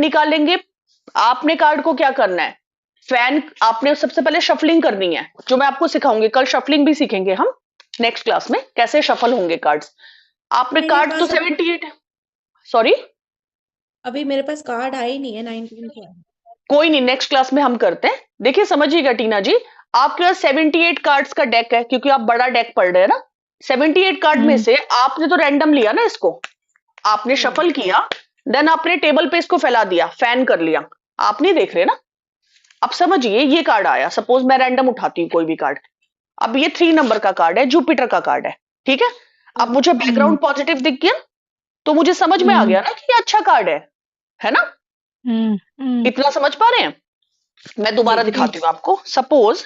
निकालेंगे, आपने कार्ड को क्या करना है, फैन, आपने सबसे पहले शफलिंग करनी है, जो मैं आपको सिखाऊंगी। कल शफलिंग भी सीखेंगे हम नेक्स्ट क्लास में, कैसे शफल होंगे कार्ड्स। आपने मेरे कार्ड तो पास 78, सॉरी अभी मेरे पास कार्ड आई नहीं है, 19 का है। कोई नहीं, नेक्स्ट क्लास में हम करते हैं। देखिए समझिएगा टीना जी, आपके पास 78 कार्ड्स का डेक है, क्योंकि आप बड़ा डेक पढ़ रहे हैं ना। 78 कार्ड में से आपने तो रैंडम लिया ना इसको, आपने हम्म शफल किया, देन आपने टेबल पे इसको फैला दिया, फैन कर लिया, आप नहीं देख रहे ना। अब समझिए ये कार्ड आया, सपोज मैं रैंडम उठाती हूँ कोई भी कार्ड। अब ये 3 नंबर का कार्ड है, जुपिटर का कार्ड है, ठीक है। अब हम्म मुझे बैकग्राउंड पॉजिटिव दिख गया, तो मुझे समझ में आ गया ना कि ये अच्छा कार्ड है ना। इतना समझ पा रहे हैं। मैं जी। दोबारा दिखाती हूँ आपको। सपोज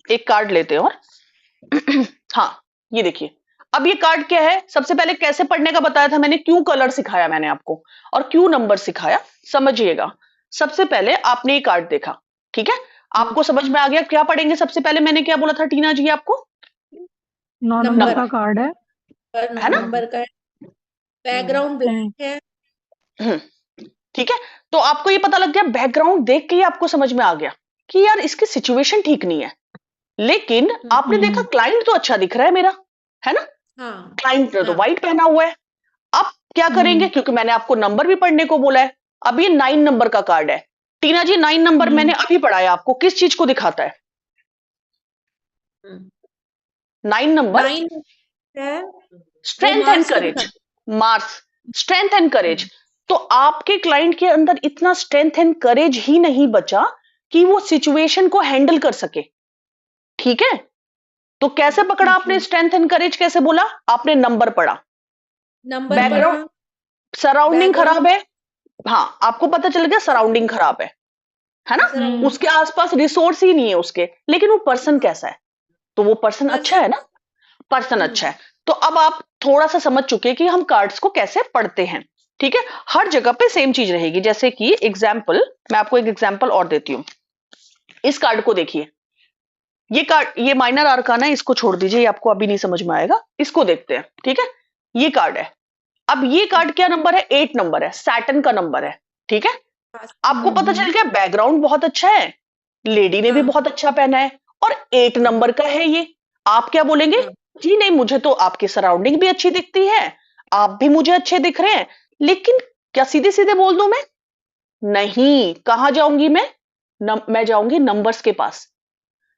एक कार्ड लेते हैं, और हाँ ये देखिए, अब ये कार्ड क्या है, सबसे पहले कैसे पढ़ने का बताया था मैंने, क्यों कलर सिखाया मैंने आपको, और क्यों नंबर सिखाया, समझिएगा। सबसे पहले आपने ये कार्ड देखा, ठीक है, आपको समझ में आ गया क्या पढ़ेंगे। सबसे पहले मैंने क्या बोला था टीना जी आपको, 9 नंबर का नंबर कार्ड है। है 9 ना। नंबर का है, बैकग्राउंड ब्लैक है। हम्म, ठीक है। तो आपको ये पता लग गया, बैकग्राउंड देख के ही आपको समझ में आ गया कि यार इसकी सिचुएशन ठीक नहीं है, लेकिन आपने देखा क्लाइंट तो अच्छा दिख रहा है मेरा, है ना। हाँ क्लाइंट ने तो हाँ व्हाइट पहना हुआ है। अब क्या करेंगे, क्योंकि मैंने आपको नंबर भी पढ़ने को बोला है। अब ये 9 नंबर का कार्ड है, टीना जी 9 नंबर मैंने अभी पढ़ाया आपको, किस चीज को दिखाता है। 9 नंबर 9 है, वो स्ट्रेंथ एंड मार्स को करेज, दिखाता मार्स, स्ट्रेंथ एंड करेज। है। तो आपके क्लाइंट के अंदर इतना स्ट्रेंथ एंड करेज ही नहीं बचा कि वो सिचुएशन को हैंडल कर सके, ठीक है। तो कैसे पकड़ा आपने स्ट्रेंथ एंड करेज, कैसे बोला, आपने नंबर पढ़ा, नंबर पढ़ा, बैकग्राउंड, सराउंडिंग बैकग्राउंड खराब है, हाँ आपको पता चल गया सराउंडिंग खराब है ना, सराउंड उसके आसपास रिसोर्स ही नहीं है उसके, लेकिन वो पर्सन कैसा है, तो वो पर्सन अच्छा पर्सन। है ना, पर्सन अच्छा है। तो अब आप थोड़ा सा समझ चुके हैं कि हम कार्ड्स को कैसे पढ़ते हैं, ठीक है। हर जगह पे सेम चीज रहेगी, जैसे कि एग्जाम्पल, मैं आपको एक एग्जाम्पल और देती हूँ। इस कार्ड को देखिए, ये कार्ड, ये माइनर आर्काना है, इसको छोड़ दीजिए, ये आपको अभी नहीं समझ में आएगा। इसको देखते हैं, ठीक है। ये कार्ड है, अब ये कार्ड क्या नंबर है, 8 नंबर है, सैटर्न का नंबर है, ठीक है। आपको पता चल गया बैकग्राउंड बहुत अच्छा है, लेडी ने भी हाँ बहुत अच्छा पहना है, और 8 हाँ नंबर का है ये। आप क्या बोलेंगे, हाँ जी नहीं मुझे तो आपकी सराउंडिंग भी अच्छी दिखती है, आप भी मुझे अच्छे दिख रहे हैं, लेकिन क्या सीधे सीधे बोल दूं मैं, नहीं, कहां जाऊंगी मैं, मैं जाऊंगी नंबर्स के पास।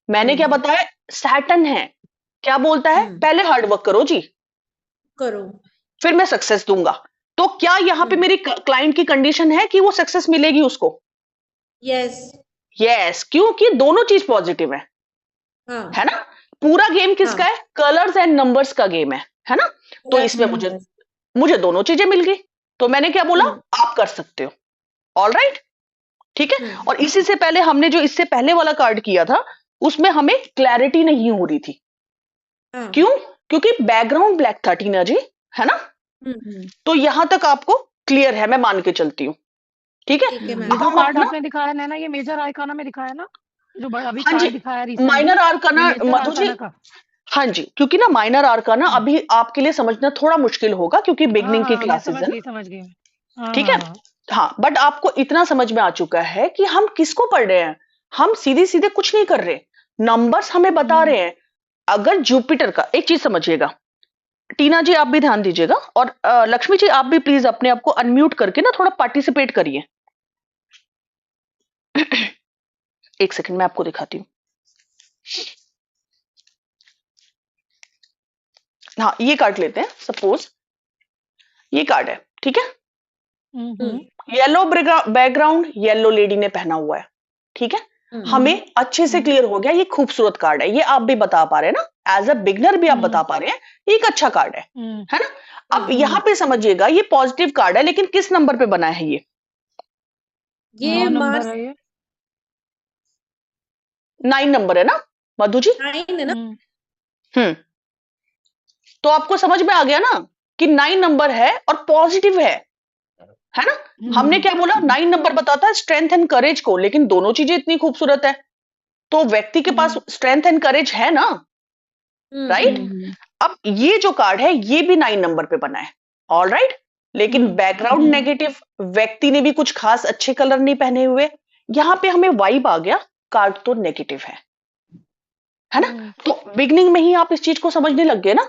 मैंने क्या बताया, सैटर्न है, क्या बोलता है, पहले हार्डवर्क करो जी, करो। फिर मैं सक्सेस दूंगा। तो क्या यहां पे मेरी क्लाइंट की कंडीशन है कि वो सक्सेस मिलेगी उसको, यस। यस, क्योंकि दोनों चीज पॉजिटिव हाँ है ना। पूरा गेम हाँ, किसका है, कलर्स एंड नंबर्स का गेम है ना। तो कलर्स इसमें एंड मुझे नंबर्स। मुझे दोनों चीजें मिल गई, तो मैंने क्या बोला, आप कर सकते हो, ऑल राइट, ठीक है। और इसी से पहले हमने जो इससे पहले वाला कार्ड किया था, उसमें हमें क्लैरिटी नहीं हो रही थी, हाँ क्यों, क्योंकि बैकग्राउंड ब्लैक था टीना जी, है ना। तो यहां तक आपको क्लियर है, मैं मान के चलती हूँ, ठीक है। ठीक है ये मैम। अब जो हम कार्ड अपना, आपने दिखाया है ना, ये मेजर आर्काना में दिखाया ना, जो अभी हाँ जी, कार्ड दिखाया रिसेंटली, माइनर ये आर्काना मेजर मधु जी, आर्काना का। हाँ जी, क्योंकि ना माइनर आर्काना अभी आपके लिए समझना थोड़ा मुश्किल होगा, क्योंकि हाँ बिगनिंग की हाँ, मैं क्लासेस समझ है गई ना, समझ गई। हाँ ठीक है। हाँ हाँ। हाँ, बट आपको इतना समझ में आ चुका है कि हम किसको पढ़ रहे हैं, हम सीधे सीधे कुछ नहीं कर रहे, नंबर्स हमें बता रहे हैं। अगर जुपिटर का, एक चीज समझिएगा, टीना जी आप भी ध्यान दीजिएगा, और लक्ष्मी जी आप भी प्लीज अपने आप को अनम्यूट करके ना थोड़ा पार्टिसिपेट करिए। एक सेकंड मैं आपको दिखाती हूँ। हाँ ये कार्ड लेते हैं, सपोज ये कार्ड है, ठीक है। येलो बैकग्राउंड, येलो लेडी ने पहना हुआ है, ठीक है। हमें अच्छे से क्लियर हो गया, ये खूबसूरत कार्ड है, ये आप भी बता पा रहे हैं ना, एज अ बिगनर भी आप बता पा रहे हैं, ये एक अच्छा कार्ड है ना। अब यहाँ पे समझिएगा, ये पॉजिटिव कार्ड है, लेकिन किस नंबर पे बना है ये 9 नंबर मार्स है ये। 9 नंबर है ना मधु जी। 9 है ना। हम्म, तो आपको समझ में आ गया ना कि 9 नंबर है और पॉजिटिव है ना। हमने क्या बोला, 9 नंबर बताता है स्ट्रेंथ एंड करेज को, लेकिन दोनों चीजें इतनी खूबसूरत है, तो व्यक्ति के पास स्ट्रेंथ एंड करेज है ना, राइट। अब ये जो कार्ड है ये भी 9 नंबर पे बना है, ऑल राइट। लेकिन बैकग्राउंड नेगेटिव, व्यक्ति ने भी कुछ खास अच्छे कलर नहीं पहने हुए, यहाँ पे हमें वाइब आ गया, कार्ड तो नेगेटिव है ना। तो बिगनिंग में ही आप इस चीज को समझने लग गए ना।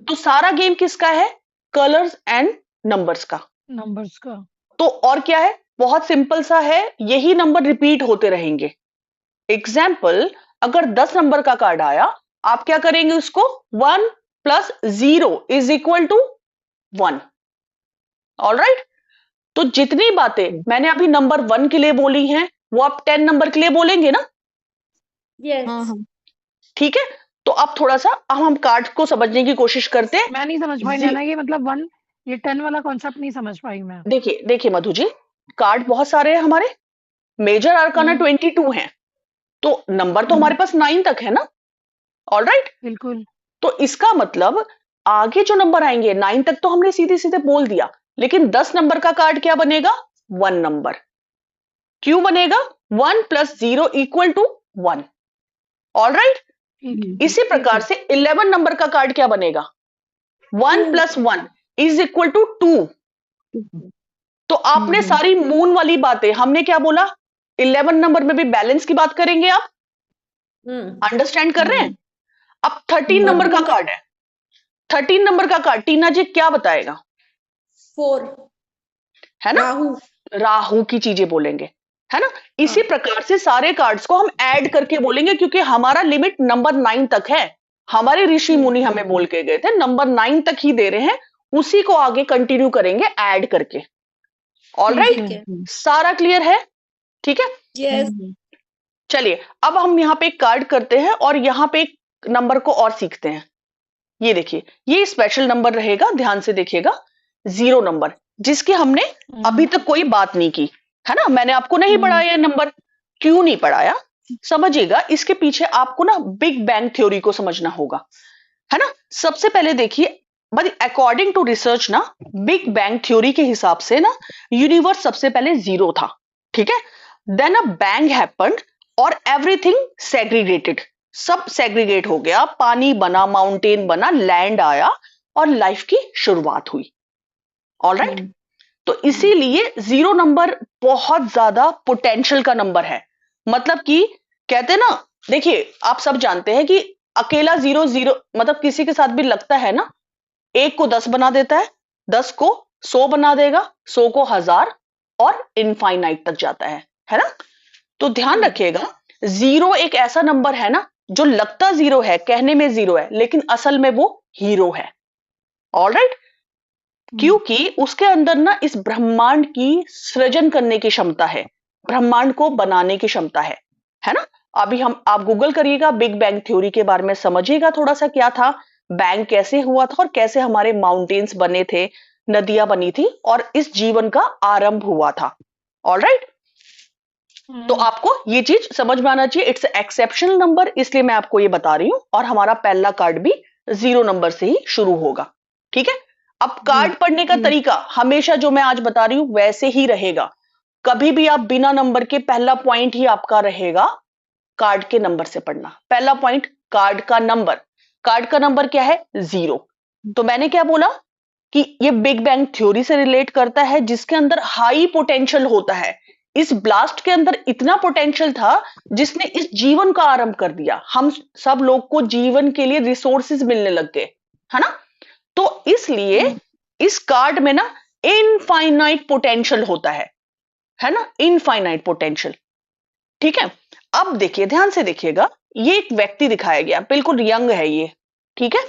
तो सारा गेम किसका है? कलर्स एंड नंबर्स का। नंबर्स का। तो और क्या है? बहुत सिंपल सा है, यही नंबर रिपीट होते रहेंगे। एग्जाम्पल, अगर 10 नंबर का कार्ड आया, आप क्या करेंगे उसको? 1 + 0 = 1। ऑलराइट। तो जितनी बातें मैंने अभी नंबर 1 के लिए बोली हैं, वो आप 10 नंबर के लिए बोलेंगे ना। यस। ठीक है। तो अब थोड़ा सा हम कार्ड को समझने की कोशिश करते हैं। मैं नहीं समझ पाई नैना, ये मतलब 1, ये 10 वाला कॉन्सेप्ट नहीं समझ पाई मैं। देखिए देखिए मधु जी, कार्ड बहुत सारे हैं हमारे, मेजर आर्काना 22 हैं, तो नंबर तो हमारे पास 9 तक है ना। ऑलराइट। बिल्कुल। तो इसका मतलब आगे जो नंबर आएंगे 9 तक तो हमने सीधे सीधे बोल दिया, लेकिन 10 नंबर का कार्ड क्या बनेगा? 1 नंबर। क्यों बनेगा? 1 + 0 = 1। ऑलराइट। इसी प्रकार से 11 नंबर का कार्ड क्या बनेगा? 1 + 1 = 2। तो आपने सारी मून वाली बातें, हमने क्या बोला? 11 नंबर में भी बैलेंस की बात करेंगे आप। अंडरस्टैंड कर रहे हैं? अब 13 नंबर का कार्ड है। 13 नंबर का कार्ड टीना जी क्या बताएगा? 4 है ना। राहु। राहु की चीजें बोलेंगे, है ना। इसी प्रकार से सारे कार्ड्स को हम ऐड करके बोलेंगे, क्योंकि हमारा लिमिट नंबर 9 तक है। हमारे ऋषि मुनि हमें बोल के गए थे नंबर 9 तक ही दे रहे हैं, उसी को आगे कंटिन्यू करेंगे ऐड करके। ऑलराइट। सारा क्लियर है? ठीक है। यस। चलिए अब हम यहाँ पे एक कार्ड करते हैं और यहाँ पे एक नंबर को और सीखते हैं। ये देखिए, ये स्पेशल नंबर रहेगा, ध्यान से देखिएगा। 0 नंबर, जिसकी हमने अभी तक कोई बात नहीं की, है ना। मैंने आपको नहीं पढ़ाया ये नंबर। क्यों नहीं पढ़ाया? समझिएगा, इसके पीछे आपको ना बिग बैंग थ्योरी को समझना होगा, है ना। सबसे पहले देखिए, अकॉर्डिंग टू रिसर्च ना, बिग बैंग थ्योरी के हिसाब से ना, यूनिवर्स सबसे पहले 0 था, ठीक है। देन अ बैंग हैपेंड और एवरीथिंग सेग्रीगेटेड, सब सेग्रीगेट हो गया, पानी बना, माउंटेन बना, लैंड आया और लाइफ की शुरुआत हुई। ऑलराइट। तो इसीलिए 0 नंबर बहुत ज्यादा पोटेंशियल का नंबर है। मतलब कि कहते हैं ना, देखिए आप सब जानते हैं कि अकेला 0 मतलब किसी के साथ भी लगता है ना, 1 को 10 बना देता है, 10 को 100 बना देगा, 100 को 1000 और इनफाइनाइट तक जाता है ना। तो ध्यान रखिएगा, 0 एक ऐसा नंबर है ना, जो लगता 0 है, कहने में 0 है, लेकिन असल में वो हीरो है। ऑलराइट। क्योंकि उसके अंदर ना इस ब्रह्मांड की सृजन करने की क्षमता है, ब्रह्मांड को बनाने की क्षमता है ना। अभी आप गूगल करिएगा, बिग बैंग थ्योरी के बारे में समझिएगा थोड़ा सा, क्या था, बैंग कैसे हुआ था और कैसे हमारे माउंटेन्स बने थे, नदियां बनी थी और इस जीवन का आरंभ हुआ था। ऑलराइट। तो आपको ये चीज समझ में आना चाहिए, इट्स एक्सेप्शनल नंबर, इसलिए मैं आपको ये बता रही हूं। और हमारा पहला कार्ड भी 0 नंबर से ही शुरू होगा, ठीक है। अब कार्ड पढ़ने का तरीका हमेशा जो मैं आज बता रही हूं वैसे ही रहेगा। कभी भी आप बिना नंबर के, पहला पॉइंट ही आपका रहेगा कार्ड के नंबर से पढ़ना। पहला पॉइंट, कार्ड का नंबर। कार्ड का नंबर क्या है? 0। तो मैंने क्या बोला कि ये बिग बैंग थ्योरी से रिलेट करता है, जिसके अंदर हाई पोटेंशियल होता है। इस ब्लास्ट के अंदर इतना पोटेंशियल था जिसने इस जीवन का आरंभ कर दिया। हम सब लोग को जीवन के लिए रिसोर्सेज मिलने लग गए, है ना। तो इसलिए इस कार्ड में ना इनफाइनाइट पोटेंशियल होता है ना, इनफाइनाइट पोटेंशियल। ठीक है। अब देखिए, ध्यान से देखिएगा, ये एक व्यक्ति दिखाया गया, बिल्कुल यंग है ये, ठीक है।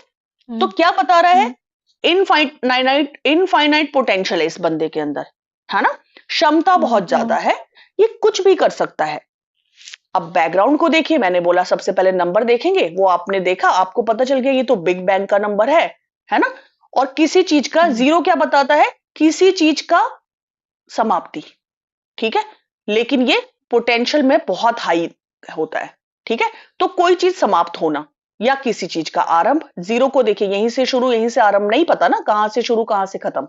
तो क्या बता रहा है? इनफाइनाइट पोटेंशियल है इस बंदे के अंदर, है ना, क्षमता बहुत ज्यादा है, ये कुछ भी कर सकता है। अब बैकग्राउंड को देखिए, मैंने बोला सबसे पहले नंबर देखेंगे, वो आपने देखा, आपको पता चल गया ये तो बिग बैंग का नंबर है ना। और किसी चीज का 0 क्या बताता है? किसी चीज का समाप्ति, ठीक है। लेकिन ये पोटेंशियल में बहुत हाई होता है, ठीक है। तो कोई चीज समाप्त होना या किसी चीज का आरंभ। 0 को देखिए, यहीं से शुरू यहीं से आरंभ, नहीं पता ना कहां से शुरू कहां से खत्म,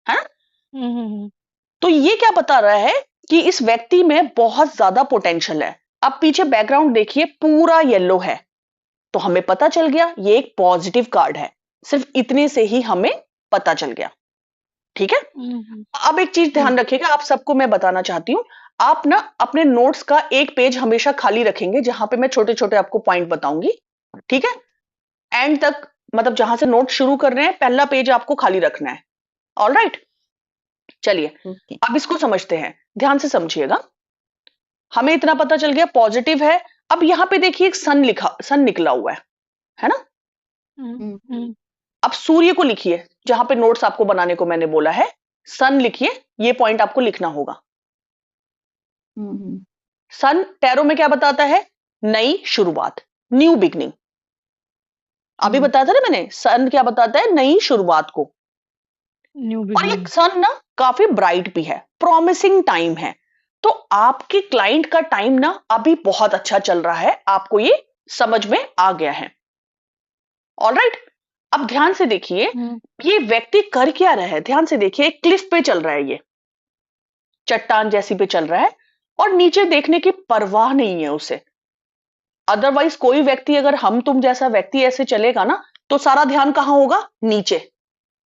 है ना। तो ये क्या बता रहा है कि इस व्यक्ति में बहुत ज्यादा पोटेंशियल है। अब पीछे बैकग्राउंड देखिए, पूरा येलो है, तो हमें पता चल गया ये एक पॉजिटिव कार्ड है। सिर्फ इतने से ही हमें पता चल गया, ठीक है। अब एक चीज ध्यान रखिएगा, आप सबको मैं बताना चाहती हूँ, आप ना अपने नोट्स का एक पेज हमेशा खाली रखेंगे जहां पे मैं छोटे छोटे आपको पॉइंट बताऊंगी, ठीक है। एंड तक मतलब जहां से नोट शुरू कर रहे हैं पहला पेज आपको खाली रखना है। ऑल राइट, चलिए ओके। अब इसको समझते हैं, ध्यान से समझिएगा। हमें इतना पता चल गया पॉजिटिव है। अब यहां पे देखिए एक सन निकला हुआ है ना। अब सूर्य को लिखिए, जहां पे नोट्स आपको बनाने को मैंने बोला है सन लिखिए, ये पॉइंट आपको लिखना होगा। सन टैरो में क्या बताता है? नई शुरुआत, न्यू बिगनिंग। अभी बताया था ना मैंने, सन क्या बताता है? नई शुरुआत को। न्यू और ये बिगनिंग। सन ना काफी ब्राइट भी है, प्रॉमिसिंग टाइम है। तो आपके क्लाइंट का टाइम ना अभी बहुत अच्छा चल रहा है, आपको ये समझ में आ गया है। ऑलराइट, अब ध्यान से देखिए ये व्यक्ति कर क्या रहा है, ध्यान से देखिए। क्लिफ पे चल रहा है, ये चट्टान जैसी पे चल रहा है और नीचे देखने की परवाह नहीं है उसे। अदरवाइज कोई व्यक्ति, अगर हम तुम जैसा व्यक्ति ऐसे चलेगा ना तो सारा ध्यान कहां होगा? नीचे,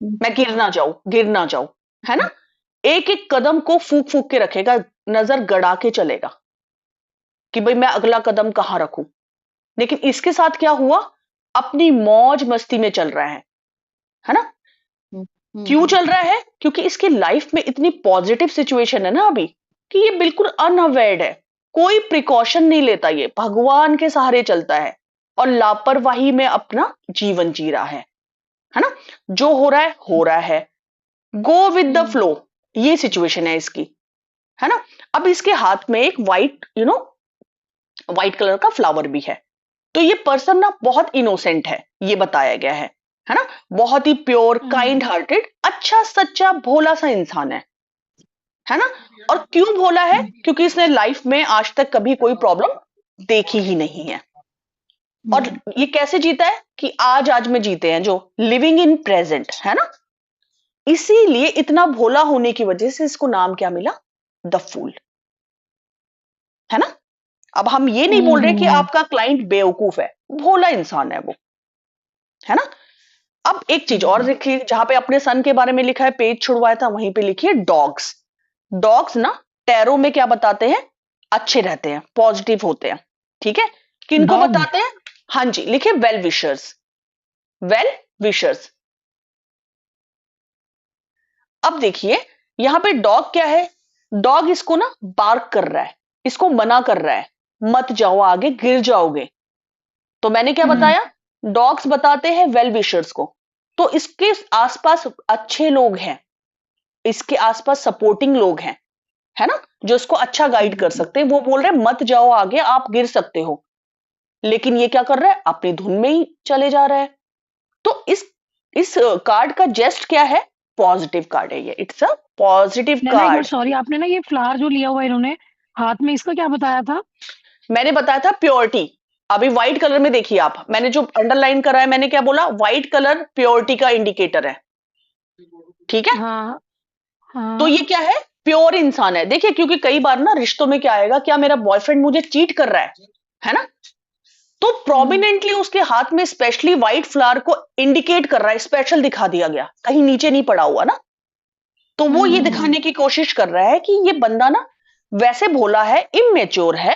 मैं गिर ना जाऊं, गिर ना जाऊं, है ना। एक एक कदम को फूक फूक के रखेगा, नजर गड़ा के चलेगा कि भाई मैं अगला कदम कहां रखूं। लेकिन इसके साथ क्या हुआ? अपनी मौज मस्ती में चल रहा है ना। क्यों चल रहा है? क्योंकि इसकी लाइफ में इतनी पॉजिटिव सिचुएशन है ना अभी कि ये बिल्कुल अनअवेयर्ड है, कोई प्रिकॉशन नहीं लेता, ये भगवान के सहारे चलता है और लापरवाही में अपना जीवन जी रहा है ना। जो हो रहा है हो रहा है, गो विद द फ्लो, ये सिचुएशन है इसकी, है ना। अब इसके हाथ में एक व्हाइट व्हाइट कलर का फ्लावर भी है। तो ये पर्सन ना बहुत इनोसेंट है, ये बताया गया है ना। बहुत ही प्योर, काइंड हार्टेड, अच्छा सच्चा भोला सा इंसान है ना। और क्यों भोला है? क्योंकि इसने लाइफ में आज तक कभी कोई प्रॉब्लम देखी ही नहीं है। और ये कैसे जीता है? कि आज आज में जीते हैं, जो लिविंग इन प्रेजेंट, है ना। इसीलिए इतना भोला होने की वजह से इसको नाम क्या मिला? द फूल, है ना। अब हम ये नहीं बोल रहे कि आपका क्लाइंट बेवकूफ है, भोला इंसान है वो, है ना। अब एक चीज और देखिए, जहां पे अपने सन के बारे में लिखा है, पेज छुड़वाया था, वहीं पे लिखिए डॉग्स। डॉग्स ना टैरो में क्या बताते हैं? अच्छे रहते हैं, पॉजिटिव होते हैं, ठीक है। किनको Dog? बताते हैं? हाँ जी, लिखिए वेल विशर्स, वेल विशर्स। अब देखिए यहां पे डॉग क्या है? डॉग इसको ना बार्क कर रहा है, इसको मना कर रहा है, मत जाओ आगे, गिर जाओगे। तो मैंने क्या बताया? डॉग्स बताते हैं वेल विशर्स को। तो इसके आसपास अच्छे लोग हैं, इसके आसपास सपोर्टिंग लोग हैं, है ना, जो इसको अच्छा गाइड कर सकते हैं। वो बोल रहे हैं मत जाओ आगे, आप गिर सकते हो। लेकिन ये क्या कर रहा है? अपनी धुन में ही चले जा रहा है। तो इस कार्ड का जेस्ट क्या है? पॉजिटिव कार्ड है ये, इट्स अ पॉजिटिव नैना एक बार कार्ड। सॉरी, आपने ना ये फ्लावर जो लिया हुआ है इन्होंने हाथ में, इसका क्या बताया था? मैंने बताया था प्योरिटी। अभी व्हाइट कलर में देखिए आप, मैंने जो अंडरलाइन करा है, मैंने क्या बोला? व्हाइट कलर प्योरिटी का इंडिकेटर है, ठीक है। हाँ तो हाँ। ये क्या है? प्योर इंसान है। देखिए क्योंकि कई बार ना रिश्तों में क्या आएगा, क्या मेरा बॉयफ्रेंड मुझे चीट कर रहा है ना। तो प्रोमिनेंटली उसके हाथ में स्पेशली व्हाइट फ्लावर को इंडिकेट कर रहा है, स्पेशल दिखा दिया गया, कहीं नीचे नहीं पड़ा हुआ ना। तो वो ये दिखाने की कोशिश कर रहा है कि ये बंदा ना वैसे भोला है, इमेच्योर है,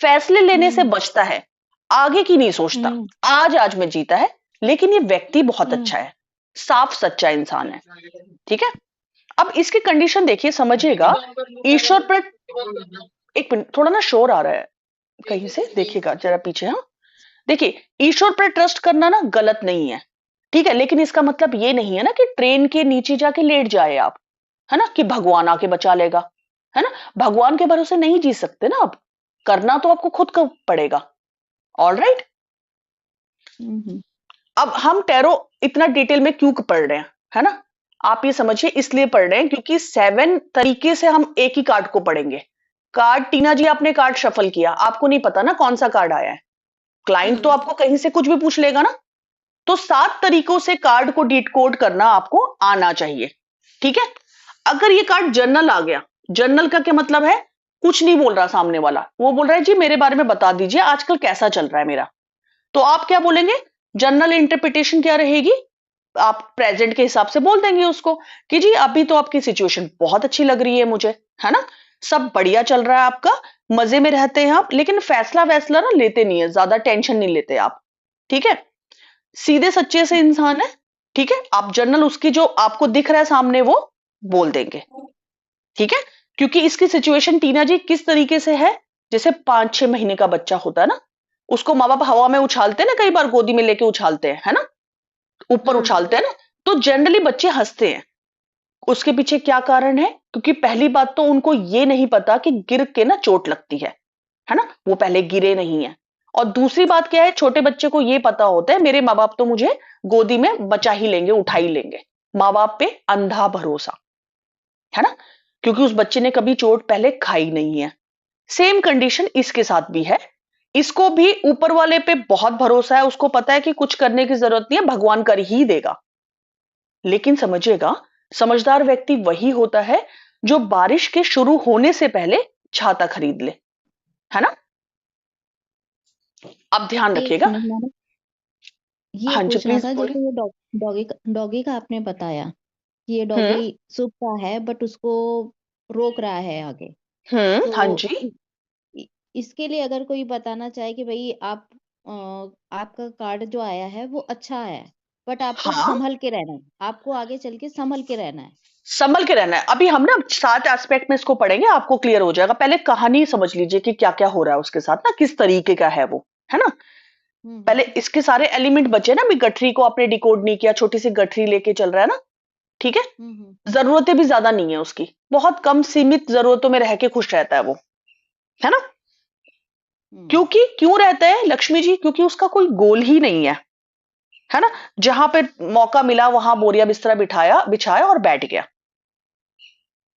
फैसले लेने से बचता है, आगे की नहीं सोचता, आज आज में जीता है। लेकिन ये व्यक्ति बहुत अच्छा है, साफ सच्चा इंसान है, ठीक है। अब इसकी कंडीशन देखिए, समझिएगा। ईश्वर पर, एक मिनट, थोड़ा ना शोर आ रहा है कहीं से, देखिएगा जरा पीछे। हाँ देखिए, ईश्वर पर ट्रस्ट करना ना गलत नहीं है, ठीक है। लेकिन इसका मतलब ये नहीं है ना कि ट्रेन के नीचे जाके लेट जाए आप, है ना, कि भगवान आके बचा लेगा, है ना। भगवान के भरोसे नहीं जी सकते ना, अब करना तो आपको खुद को पड़ेगा। All right. अब हम टैरो इतना डिटेल में क्यों पढ़ रहे हैं, है ना, आप ये समझिए, इसलिए पढ़ रहे हैं क्योंकि 7 तरीके से हम एक ही कार्ड को पढ़ेंगे। कार्ड, टीना जी आपने कार्ड शफल किया, आपको नहीं पता ना कौन सा कार्ड आया है, क्लाइंट तो आपको कहीं से कुछ भी पूछ लेगा ना। तो 7 तरीकों से कार्ड को डिकोड करना आपको आना चाहिए, ठीक है। अगर ये कार्ड जर्नल आ गया, जर्नल का क्या मतलब है? कुछ नहीं बोल रहा सामने वाला, वो बोल रहा है जी मेरे बारे में बता दीजिए आजकल कैसा चल रहा है मेरा। तो आप क्या बोलेंगे? जर्नल इंटरप्रिटेशन क्या रहेगी? आप प्रेजेंट के हिसाब से बोल देंगे उसको कि जी अभी तो आपकी सिचुएशन बहुत अच्छी लग रही है मुझे, है ना, सब बढ़िया चल रहा है आपका, मजे में रहते हैं आप, लेकिन फैसला वैसला ना लेते नहीं है, ज्यादा टेंशन नहीं लेते आप, ठीक है, सीधे सच्चे से इंसान है, ठीक है, आप जनरल उसकी जो आपको दिख रहा है सामने वो बोल देंगे, ठीक है, क्योंकि इसकी सिचुएशन टीना जी किस तरीके से है, जैसे 5-6 महीने का बच्चा होता है ना, उसको माँ बाप हवा में उछालते हैं ना, कई बार गोदी में लेके उछालते हैं, है ना, ऊपर उछालते हैं ना, तो जनरली बच्चे हंसते हैं। उसके पीछे क्या कारण है, क्योंकि पहली बात तो उनको ये नहीं पता कि गिर के ना चोट लगती है ना, वो पहले गिरे नहीं है, और दूसरी बात क्या है, छोटे बच्चे को ये पता होता है मेरे माँ बाप तो मुझे गोदी में बचा ही लेंगे, उठा ही लेंगे, माँ बाप पे अंधा भरोसा, है ना, क्योंकि उस बच्चे ने कभी चोट पहले खाई नहीं है। सेम कंडीशन इसके साथ भी है, इसको भी ऊपर वाले पे बहुत भरोसा है, उसको पता है कि कुछ करने की जरूरत नहीं है, भगवान कर ही देगा। लेकिन समझिएगा, समझदार व्यक्ति वही होता है जो बारिश के शुरू होने से पहले छाता खरीद ले, है ना। अब ध्यान एक रखिएगा। मिनट मैडम, ये हाँ जी पूछना प्लीज था बोलिए। जैसे ये डॉगी का आपने बताया कि ये हम्म डॉगी सूख रहा है बट उसको रोक रहा है आगे, हाँ तो जी। इसके लिए अगर कोई बताना चाहे कि भाई आप आपका कार्ड जो आया है वो अच्छा है बट आपको हाँ, संभल के रहना है, आपको आगे चल के संभल के रहना है। संभल के रहना है। अभी हम ना 7 एस्पेक्ट में इसको पढ़ेंगे, आपको क्लियर हो जाएगा। पहले कहानी समझ लीजिए कि क्या क्या हो रहा है उसके साथ ना, किस तरीके का है वो, है ना। पहले हम्म इसके सारे एलिमेंट बचे ना, अभी गठरी को आपने डिकोड नहीं किया, छोटी सी गठरी लेके चल रहा है ना, ठीक है। हम्म जरूरतें भी ज्यादा नहीं है उसकी, बहुत कम सीमित जरूरतों में रह के खुश रहता है वो, है ना। हम्म क्योंकि क्यों रहता है लक्ष्मी जी, क्योंकि उसका कोई गोल ही नहीं है ना। जहां पे मौका मिला वहां बोरिया बिस्तरा बिठाया बिछाया और बैठ गया,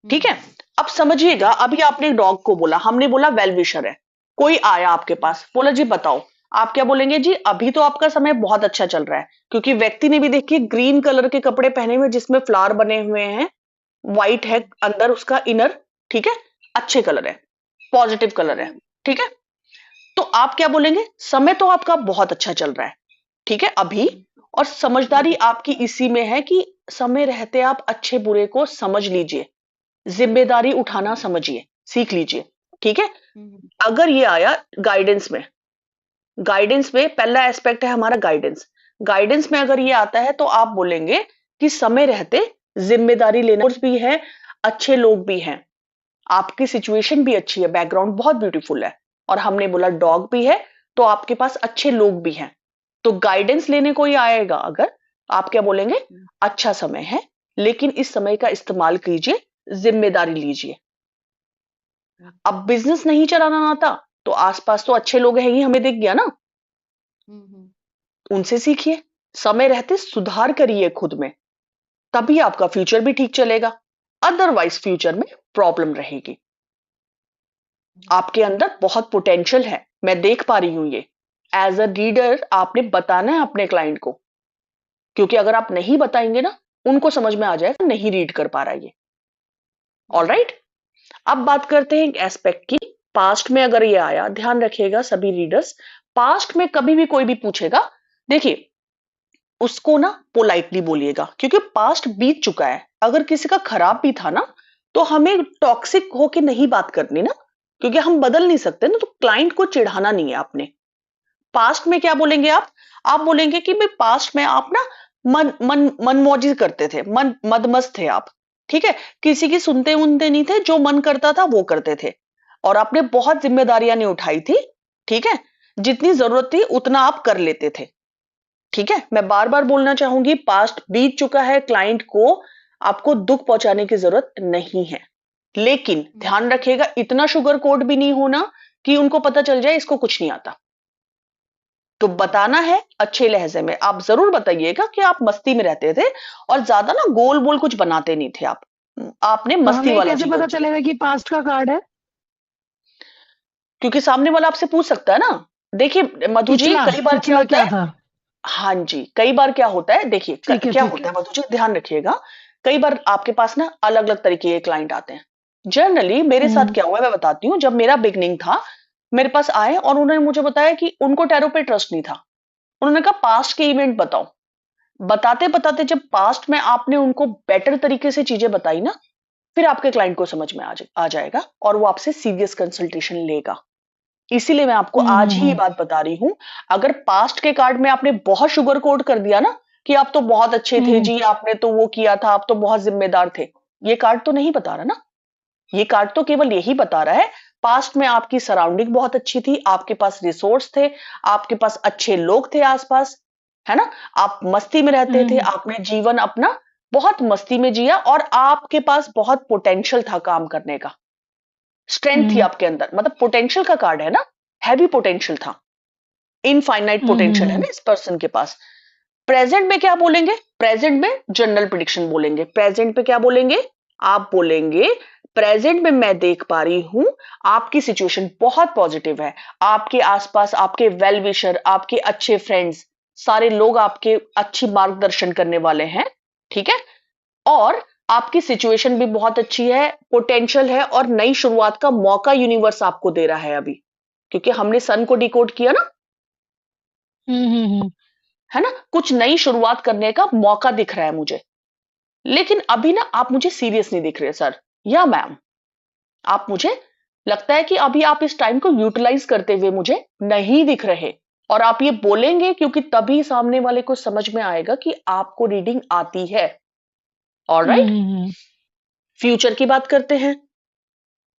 ठीक है। अब समझिएगा, अभी आपने डॉग को बोला, हमने बोला वेल विशर है, कोई आया आपके पास, बोला जी बताओ, आप क्या बोलेंगे, जी अभी तो आपका समय बहुत अच्छा चल रहा है, क्योंकि व्यक्ति ने भी देखिए ग्रीन कलर के कपड़े पहने हुए जिसमें फ्लावर बने हुए हैं, व्हाइट है अंदर उसका इनर, ठीक है, अच्छे कलर है, पॉजिटिव कलर है, ठीक है। तो आप क्या बोलेंगे, समय तो आपका बहुत अच्छा चल रहा है, ठीक है अभी, और समझदारी आपकी इसी में है कि समय रहते आप अच्छे बुरे को समझ लीजिए, जिम्मेदारी उठाना समझिए, सीख लीजिए, ठीक है। अगर ये आया गाइडेंस में, गाइडेंस में पहला एस्पेक्ट है हमारा गाइडेंस, गाइडेंस में अगर ये आता है तो आप बोलेंगे कि समय रहते जिम्मेदारी लेना भी है, अच्छे लोग भी हैं, आपकी सिचुएशन भी अच्छी है, बैकग्राउंड बहुत ब्यूटीफुल है, और हमने बोला डॉग भी है, तो आपके पास अच्छे लोग भी हैं। तो गाइडेंस लेने कोई आएगा अगर, आप क्या बोलेंगे, अच्छा समय है, लेकिन इस समय का इस्तेमाल कीजिए, जिम्मेदारी लीजिए। अब बिजनेस नहीं चलाना आता तो आसपास तो अच्छे लोग हैं ही, हमें दिख गया ना, उनसे सीखिए, समय रहते सुधार करिए खुद में, तभी आपका फ्यूचर भी ठीक चलेगा, अदरवाइज फ्यूचर में प्रॉब्लम रहेगी। आपके अंदर बहुत पोटेंशियल है, मैं देख पा रही हूं ये, एज अ रीडर आपने बताना है अपने क्लाइंट को, क्योंकि अगर आप नहीं बताएंगे ना, उनको समझ में आ जाएगा नहीं रीड कर पा रहा ये। ऑल राइट, अब बात करते हैं एक एस्पेक्ट की, पास्ट में अगर ये आया, ध्यान रखिएगा सभी रीडर्स, पास्ट में कभी भी कोई भी पूछेगा, देखिए उसको ना पोलाइटली बोलिएगा, क्योंकि पास्ट बीत चुका है, अगर किसी का खराब भी था ना, तो हमें टॉक्सिक होके नहीं बात करनी ना, क्योंकि हम बदल नहीं सकते ना, तो क्लाइंट को चिढ़ाना नहीं है आपने। पास्ट में क्या बोलेंगे आप बोलेंगे कि मैं पास्ट में आप ना मनमौजी करते थे, मदमस्त थे आप, ठीक है, किसी की सुनते उनते नहीं थे, जो मन करता था वो करते थे, और आपने बहुत जिम्मेदारियां नहीं उठाई थी, ठीक है, जितनी जरूरत थी उतना आप कर लेते थे, ठीक है। मैं बार बार बोलना चाहूंगी, पास्ट बीत चुका है, क्लाइंट को आपको दुख पहुंचाने की जरूरत नहीं है, लेकिन ध्यान रखिएगा इतना शुगर कोट भी नहीं होना कि उनको पता चल जाए इसको कुछ नहीं आता। तो बताना है अच्छे लहजे में, आप जरूर बताइएगा कि आप मस्ती में रहते थे और ज्यादा ना गोल बोल कुछ बनाते नहीं थे आप, आपने तो मस्ती हमें वाला कैसे जीवन पता जिया, चलेगा कि पास्ट का कार्ड है? क्योंकि सामने वाला आपसे पूछ सकता है ना। देखिए मधु जी, पिछला कई बार क्या पिछला होता क्या है, था? हाँ जी, कई बार क्या होता है, देखिए ठीक है क्या ठीक होता है। है मधु जी, ध्यान रखिएगा, कई बार आपके पास ना अलग अलग तरीके के क्लाइंट आते हैं। जनरली मेरे साथ हम्म क्या हुआ है मैं बताती हूँ, जब मेरा बिगनिंग था, मेरे पास आए और उन्होंने मुझे बताया कि उनको टैरो पे ट्रस्ट नहीं था, उन्होंने कहा पास्ट के इवेंट बताओ। बताते बताते जब पास्ट में आपने उनको बेटर तरीके से चीजें बताई ना, फिर आपके क्लाइंट को समझ में आ जाएगा और वो आपसे सीरियस कंसल्टेशन लेगा। इसीलिए मैं आपको आज ही ये बात बता रही हूं। अगर पास्ट के कार्ड में आपने बहुत शुगर कोट कर दिया ना कि आप तो बहुत अच्छे थे जी, आपने तो वो किया था, आप तो बहुत जिम्मेदार थे, ये कार्ड तो नहीं बता रहा ना। ये कार्ड तो केवल यही बता रहा है पास्ट में आपकी सराउंडिंग बहुत अच्छी थी, आपके पास रिसोर्स थे, आपके पास अच्छे लोग थे आसपास, है ना, आप मस्ती में रहते थे, आपने जीवन अपना बहुत मस्ती में जिया और आपके पास बहुत पोटेंशियल था काम करने का, स्ट्रेंथ थी आपके अंदर, मतलब पोटेंशियल का कार्ड है ना, हैवी पोटेंशियल था, इनफाइनाइट पोटेंशियल है ना इस पर्सन के पास। प्रेजेंट में क्या बोलेंगे? प्रेजेंट में जनरल प्रिडिक्शन बोलेंगे। प्रेजेंट में क्या बोलेंगे? आप बोलेंगे प्रेजेंट में मैं देख पा रही हूं आपकी सिचुएशन बहुत पॉजिटिव है, आपके आसपास आपके वेल विशर, आपके अच्छे फ्रेंड्स, सारे लोग आपके अच्छी मार्गदर्शन करने वाले हैं, ठीक है, और आपकी सिचुएशन भी बहुत अच्छी है, पोटेंशियल है और नई शुरुआत का मौका यूनिवर्स आपको दे रहा है अभी, क्योंकि हमने सन को डिकोड किया ना, है ना, कुछ नई शुरुआत करने का मौका दिख रहा है मुझे। लेकिन अभी ना आप मुझे सीरियस नहीं दिख रहे सर या मैम, आप मुझे लगता है कि अभी आप इस टाइम को यूटिलाइज करते हुए मुझे नहीं दिख रहे, और आप ये बोलेंगे क्योंकि तभी सामने वाले को समझ में आएगा कि आपको रीडिंग आती है। ऑलराइट, फ्यूचर की बात करते हैं।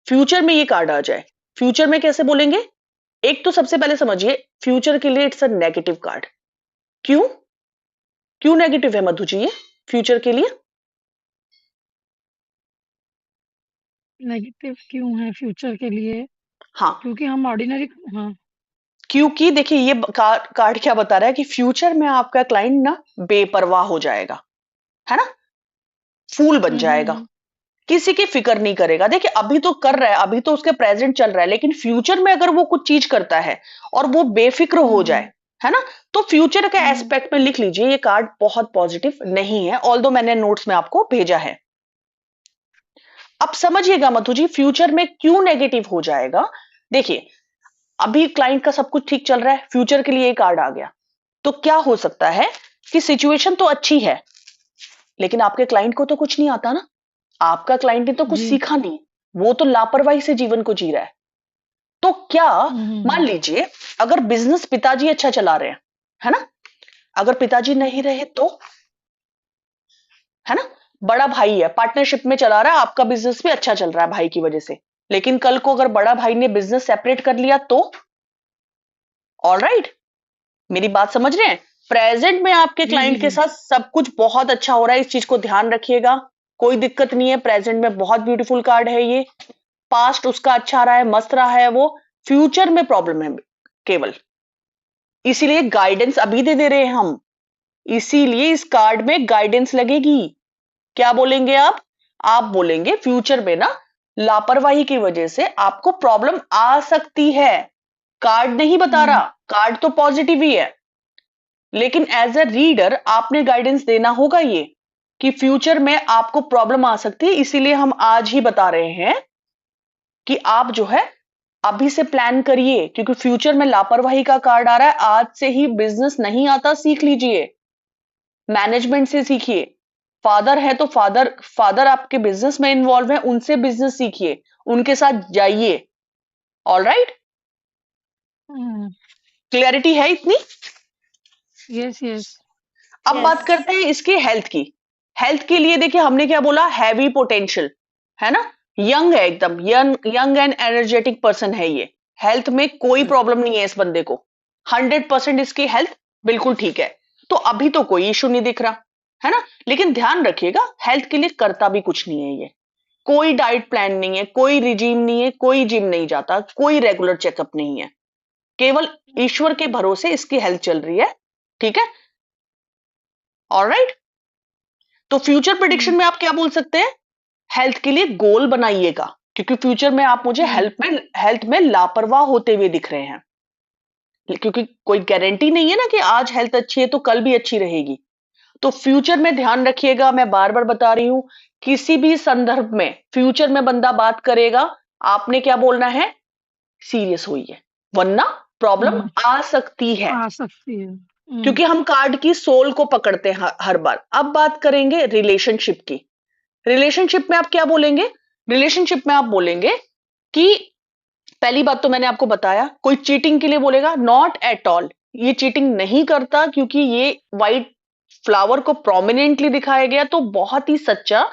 फ्यूचर में ये कार्ड आ जाए, फ्यूचर में कैसे बोलेंगे? एक तो सबसे पहले समझिए फ्यूचर के लिए इट्स अ नेगेटिव कार्ड। क्यों क्यों नेगेटिव है मधु जी ये फ्यूचर के लिए? नेगेटिव क्यों है फ्यूचर के लिए? हाँ, क्योंकि हम ऑर्डिनरी, हाँ क्योंकि देखिए ये कार्ड क्या बता रहा है कि फ्यूचर में आपका क्लाइंट ना बेपरवाह हो जाएगा, है ना, फूल बन जाएगा, किसी की फिक्र नहीं करेगा। देखिए अभी तो कर रहा है, अभी तो उसके प्रेजेंट चल रहा है, लेकिन फ्यूचर में अगर वो कुछ चीज करता है और वो बेफिक्र हो जाए, है ना, तो फ्यूचर के एस्पेक्ट में लिख लीजिए ये कार्ड बहुत पॉजिटिव नहीं है, ऑल्दो मैंने नोट्स में आपको भेजा है। अब समझिएगा मधु जी फ्यूचर में क्यों नेगेटिव हो जाएगा। देखिए अभी क्लाइंट का सब कुछ ठीक चल रहा है, फ्यूचर के लिए ये कार्ड आ गया, तो क्या हो सकता है कि सिचुएशन तो अच्छी है लेकिन आपके क्लाइंट को तो कुछ नहीं आता ना, आपका क्लाइंट ने तो कुछ सीखा नहीं, वो तो लापरवाही से जीवन को जी रहा है। तो क्या मान लीजिए अगर बिजनेस पिताजी अच्छा चला रहे हैं, है ना, अगर पिताजी नहीं रहे तो, है ना, बड़ा भाई है पार्टनरशिप में चला रहा है, आपका बिजनेस भी अच्छा चल रहा है भाई की वजह से, लेकिन कल को अगर बड़ा भाई ने बिजनेस सेपरेट कर लिया तो? ऑलराइट, मेरी बात समझ रहे हैं? प्रेजेंट में आपके क्लाइंट के साथ सब कुछ बहुत अच्छा हो रहा है, इस चीज को ध्यान रखिएगा, कोई दिक्कत नहीं है, प्रेजेंट में बहुत ब्यूटीफुल कार्ड है ये, पास्ट उसका अच्छा रहा है, मस्त रहा है वो, फ्यूचर में प्रॉब्लम है केवल, इसीलिए गाइडेंस अभी दे रहे हैं हम, इसीलिए इस कार्ड में गाइडेंस लगेगी। क्या बोलेंगे आप बोलेंगे फ्यूचर में ना लापरवाही की वजह से आपको प्रॉब्लम आ सकती है, कार्ड नहीं बता रहा, कार्ड तो पॉजिटिव ही है, लेकिन एज अ रीडर आपने गाइडेंस देना होगा ये कि फ्यूचर में आपको प्रॉब्लम आ सकती है, इसीलिए हम आज ही बता रहे हैं कि आप जो है अभी से प्लान करिए, क्योंकि फ्यूचर में लापरवाही का कार्ड आ रहा है। आज से ही बिजनेस नहीं आता सीख लीजिए, मैनेजमेंट से सीखिए, फादर है तो फादर आपके बिजनेस में इन्वॉल्व है, उनसे बिजनेस सीखिए, उनके साथ जाइए। ऑलराइट, क्लियरिटी है इतनी? Yes yes. अब बात करते हैं इसकी हेल्थ की। हेल्थ के लिए देखिए हमने क्या बोला, हैवी पोटेंशियल, है ना, यंग है एकदम, यंग एंड एनर्जेटिक पर्सन है ये, हेल्थ में कोई प्रॉब्लम नहीं है इस बंदे को, 100% इसकी हेल्थ बिल्कुल ठीक है, तो अभी तो कोई इशू नहीं दिख रहा, है ना, लेकिन ध्यान रखिएगा हेल्थ के लिए करता भी कुछ नहीं है ये, कोई डाइट प्लान नहीं है, कोई रिजीम नहीं है, कोई जिम नहीं जाता, कोई रेगुलर चेकअप नहीं है, केवल ईश्वर के भरोसे इसकी हेल्थ चल रही है, ठीक है। ऑलराइट, तो फ्यूचर प्रेडिक्शन में आप क्या बोल सकते हैं, हेल्थ के लिए गोल बनाइएगा, क्योंकि फ्यूचर में आप मुझे हेल्थ में लापरवाह होते हुए दिख रहे हैं, क्योंकि कोई गारंटी नहीं है ना कि आज हेल्थ अच्छी है तो कल भी अच्छी रहेगी, तो फ्यूचर में ध्यान रखिएगा। मैं बार बार बता रही हूं किसी भी संदर्भ में फ्यूचर में बंदा बात करेगा, आपने क्या बोलना है, सीरियस होइए, वरना प्रॉब्लम आ सकती है। आ सकती है। क्योंकि हम कार्ड की सोल को पकड़ते हैं हर बार। अब बात करेंगे रिलेशनशिप की। रिलेशनशिप में आप क्या बोलेंगे? रिलेशनशिप में आप बोलेंगे कि पहली बात तो मैंने आपको बताया, कोई चीटिंग के लिए बोलेगा नॉट एट ऑल, ये चीटिंग नहीं करता, क्योंकि ये व्हाइट फ्लावर को प्रोमिनेंटली दिखाया गया तो बहुत ही सच्चा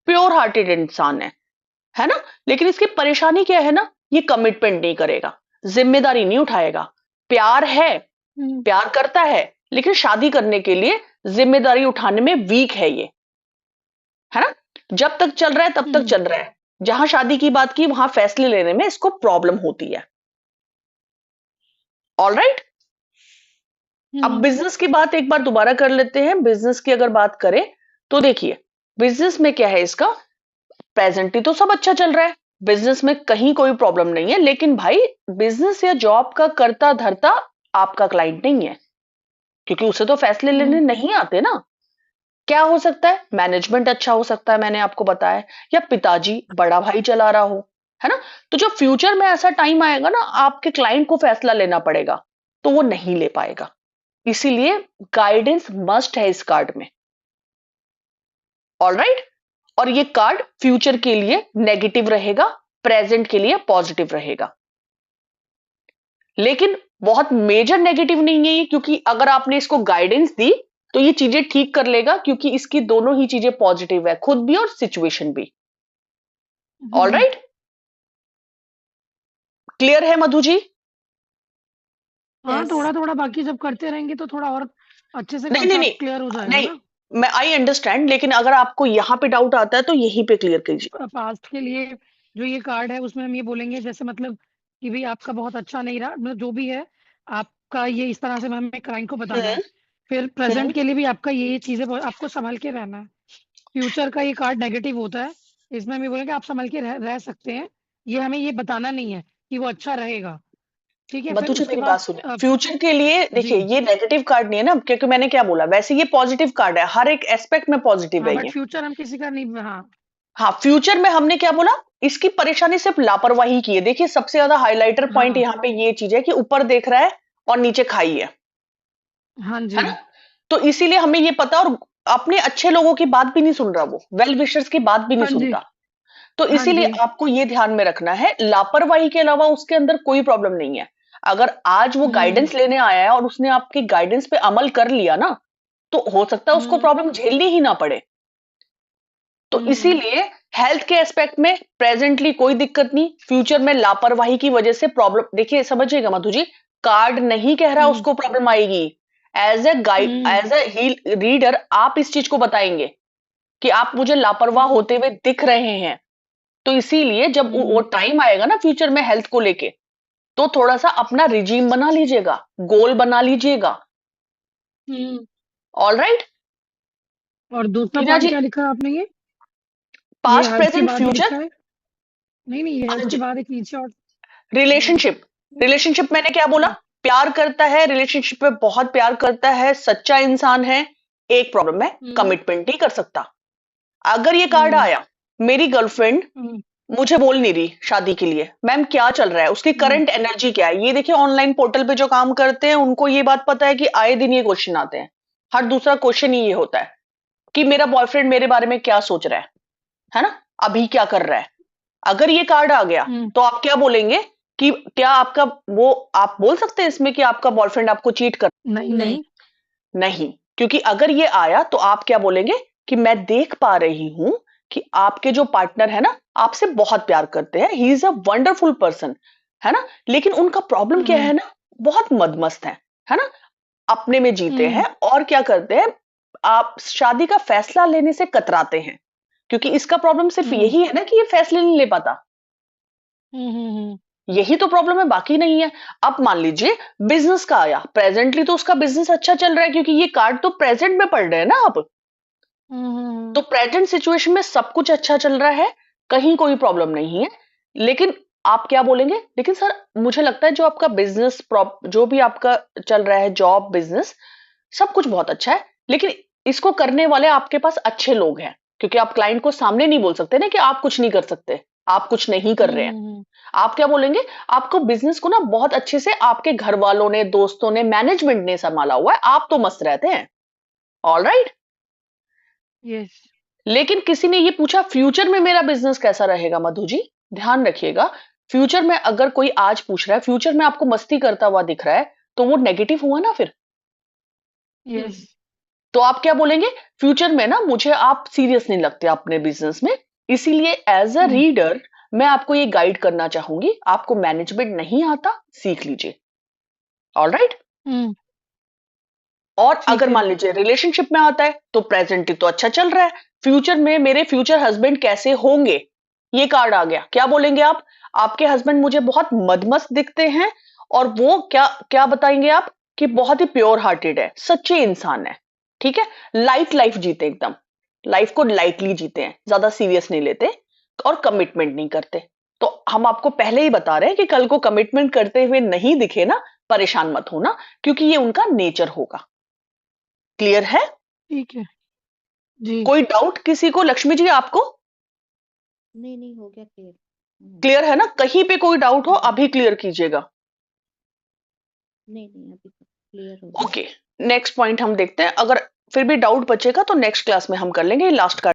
प्योर हार्टेड इंसान है ना। लेकिन इसकी परेशानी क्या है ना, ये कमिटमेंट नहीं करेगा, जिम्मेदारी नहीं उठाएगा। प्यार है, प्यार करता है, लेकिन शादी करने के लिए जिम्मेदारी उठाने में वीक है ये, है ना। जब तक चल रहा है तब तक चल रहा है, जहां शादी की बात की वहां फैसले लेने में इसको प्रॉब्लम होती है। ऑल राइट, अब बिजनेस की बात एक बार दोबारा कर लेते हैं। बिजनेस की अगर बात करें तो देखिए, बिजनेस में क्या है इसका, प्रेजेंटली तो सब अच्छा चल रहा है, बिजनेस में कहीं कोई प्रॉब्लम नहीं है। लेकिन भाई बिजनेस या जॉब का करता धरता आपका क्लाइंट नहीं है, क्योंकि उसे तो फैसले लेने नहीं आते ना। क्या हो सकता है, मैनेजमेंट अच्छा हो सकता है, मैंने आपको बताया, या पिताजी बड़ा भाई चला रहा हो, है ना। तो जब फ्यूचर में ऐसा टाइम आएगा ना, आपके क्लाइंट को फैसला लेना पड़ेगा, तो वो नहीं ले पाएगा। इसीलिए गाइडेंस मस्ट है इस कार्ड में। ऑल राइट, और ये कार्ड फ्यूचर के लिए नेगेटिव रहेगा, प्रेजेंट के लिए पॉजिटिव रहेगा। लेकिन बहुत मेजर नेगेटिव नहीं है ये, क्योंकि अगर आपने इसको गाइडेंस दी तो ये चीजें ठीक कर लेगा, क्योंकि इसकी दोनों ही चीजें पॉजिटिव है, खुद भी और सिचुएशन भी। ऑल राइट, क्लियर है मधु जी? हाँ, Yes. थोड़ा थोड़ा बाकी जब करते रहेंगे तो थोड़ा और अच्छे से नहीं कॉन्सेप्ट क्लियर हो जाएगा नहीं, ना। मैं आई अंडरस्टैंड, लेकिन अगर आपको यहां पे डाउट आता है तो यहीं पे क्लियर कीजिए। पास्ट के लिए जो ये कार्ड है उसमें हम ये बोलेंगे जैसे मतलब कि भाई आपका बहुत अच्छा नहीं रहा, मतलब जो भी है आपका ये इस तरह से हमें क्लाइंट को बताना है। फिर प्रेजेंट के लिए भी आपका ये चीजें आपको संभल के रहना है। फ्यूचर का ये कार्ड नेगेटिव होता है, इसमें हम ये बोलेंगे आप संभल के रह सकते हैं, ये हमें ये बताना नहीं है कि वो अच्छा रहेगा। ठीक है, फिर मधु जी उसके मेरी बात बाद सुनिए, फ्यूचर के लिए देखिए जी ये नेगेटिव कार्ड नहीं है ना, क्योंकि मैंने क्या बोला, वैसे ये पॉजिटिव कार्ड है, हर एक एस्पेक्ट में पॉजिटिव हाँ, है बट ये। फ्यूचर हम किसी का नहीं, हाँ हाँ, फ्यूचर में हमने क्या बोला, इसकी परेशानी सिर्फ लापरवाही की है। देखिए सबसे ज्यादा हाइलाइटर पॉइंट हाँ यहाँ पे ये चीज है कि ऊपर देख रहा है और नीचे खाई हाँ है जी ना। तो इसीलिए हमें ये पता, और अपने अच्छे लोगों की बात भी नहीं सुन रहा, वो वेल विशर्स की बात भी नहीं हाँ जी सुनता। तो हाँ इसीलिए जी आपको ये ध्यान में रखना है, लापरवाही के अलावा उसके अंदर कोई प्रॉब्लम नहीं है। अगर आज वो गाइडेंस लेने आया है और उसने आपकी गाइडेंस पे अमल कर लिया ना, तो हो सकता है उसको प्रॉब्लम झेलनी ही ना पड़े। तो इसीलिए हेल्थ के एस्पेक्ट में प्रेजेंटली कोई दिक्कत नहीं, फ्यूचर में लापरवाही की वजह से प्रॉब्लम, देखिए समझिएगा मधु जी, कार्ड नहीं कह रहा उसको प्रॉब्लम आएगी। As a guide, as a reader आप इस चीज को बताएंगे कि आप मुझे लापरवाह होते हुए दिख रहे हैं। तो इसीलिए जब वो टाइम आएगा ना फ्यूचर में हेल्थ को लेके, तो थोड़ा सा अपना रिजीम बना लीजिएगा, गोल बना लीजिएगा। ऑल राइट, और दूसरा टीना पॉइंट जी, क्या लिखा है आपने, ये पास्ट हेल्थ के प्रेजेंट बाद ही फ्यूचर। लिखा है? नहीं, ये हाँ हेल्थ के जी, बाद एक नीचे और रिलेशनशिप, रिलेशनशिप मैंने क्या बोला, प्यार करता है, रिलेशनशिप में बहुत प्यार करता है, सच्चा इंसान है। एक प्रॉब्लम है, कमिटमेंट नहीं कर सकता। अगर ये कार्ड आया, मेरी गर्लफ्रेंड मुझे बोल नहीं रही शादी के लिए, मैम क्या चल रहा है, उसकी करंट एनर्जी क्या है? ये देखिए ऑनलाइन पोर्टल पे जो काम करते हैं उनको ये बात पता है कि आए दिन ये क्वेश्चन आते हैं। हर दूसरा क्वेश्चन ही ये होता है कि मेरा बॉयफ्रेंड मेरे बारे में क्या सोच रहा है ना, अभी क्या कर रहा है। अगर ये कार्ड आ गया तो आप क्या बोलेंगे कि क्या आपका वो, आप बोल सकते हैं इसमें कि आपका बॉयफ्रेंड आपको चीट कर? नहीं नहीं, क्योंकि अगर ये आया तो आप क्या बोलेंगे कि मैं देख पा रही हूं कि आपके जो पार्टनर है ना आपसे बहुत प्यार करते हैं, he is a wonderful person, है ना। लेकिन उनका प्रॉब्लम क्या है ना, बहुत मदमस्त है ना, अपने में जीते हैं और क्या करते हैं, आप शादी का फैसला लेने से कतराते हैं, क्योंकि इसका प्रॉब्लम सिर्फ यही है ना कि ये फैसले नहीं ले पाता। यही तो प्रॉब्लम है, बाकी नहीं है। अब मान लीजिए बिजनेस का आया, प्रेजेंटली तो उसका बिजनेस अच्छा चल रहा है, क्योंकि ये कार्ड तो प्रेजेंट में पड़ रहे हैं ना आप। तो प्रेजेंट सिचुएशन में सब कुछ अच्छा चल रहा है, कहीं कोई प्रॉब्लम नहीं है। लेकिन आप क्या बोलेंगे, लेकिन सर मुझे लगता है जो आपका बिजनेस, जो भी आपका चल रहा है, जॉब बिजनेस सब कुछ बहुत अच्छा है, लेकिन इसको करने वाले आपके पास अच्छे लोग हैं, क्योंकि आप क्लाइंट को सामने नहीं बोल सकते ना कि आप कुछ नहीं कर सकते, आप कुछ नहीं कर रहे हैं। हम्म। आप क्या बोलेंगे, आपको बिजनेस को ना बहुत अच्छे से आपके घर वालों ने, दोस्तों ने, मैनेजमेंट ने संभाला हुआ है, आप तो मस्त रहते हैं। All right. यस। लेकिन किसी ने ये पूछा फ्यूचर में मेरा बिजनेस कैसा रहेगा। मधु जी ध्यान रखिएगा, फ्यूचर में अगर कोई आज पूछ रहा है, फ्यूचर में आपको मस्ती करता हुआ दिख रहा है, तो वो नेगेटिव हुआ ना फिर। यस। तो आप क्या बोलेंगे, फ्यूचर में ना मुझे आप सीरियस नहीं लगते अपने बिजनेस में, इसीलिए एज अ रीडर मैं आपको ये गाइड करना चाहूंगी, आपको मैनेजमेंट नहीं आता, सीख लीजिए। All right. हम्म। और ठीक अगर है। मान लीजिए रिलेशनशिप में आता है, तो प्रेजेंट तो अच्छा चल रहा है, फ्यूचर में मेरे फ्यूचर हस्बैंड कैसे होंगे, ये कार्ड आ गया। क्या बोलेंगे आप, आपके हस्बैंड मुझे बहुत मदमस्त दिखते हैं, और वो क्या क्या बताएंगे आप, कि बहुत ही प्योर हार्टेड है, सच्चे इंसान है। ठीक है, लाइट लाइफ जीते, एकदम लाइफ को लाइटली जीते हैं, ज्यादा सीरियस नहीं लेते और कमिटमेंट नहीं करते। तो हम आपको पहले ही बता रहे हैं कि कल को कमिटमेंट करते हुए नहीं दिखे ना, परेशान मत होना, क्योंकि ये उनका नेचर होगा। क्लियर है? ठीक है जी। कोई डाउट किसी को? लक्ष्मी जी आपको नहीं नहीं, हो गया क्लियर। क्लियर है ना? कहीं पे कोई डाउट हो अभी क्लियर कीजिएगा। नहीं नहीं, अभी तो क्लियर हो गया। ओके, नेक्स्ट पॉइंट हम देखते हैं। अगर फिर भी डाउट बचेगा तो नेक्स्ट क्लास में हम कर लेंगे, ये लास्ट का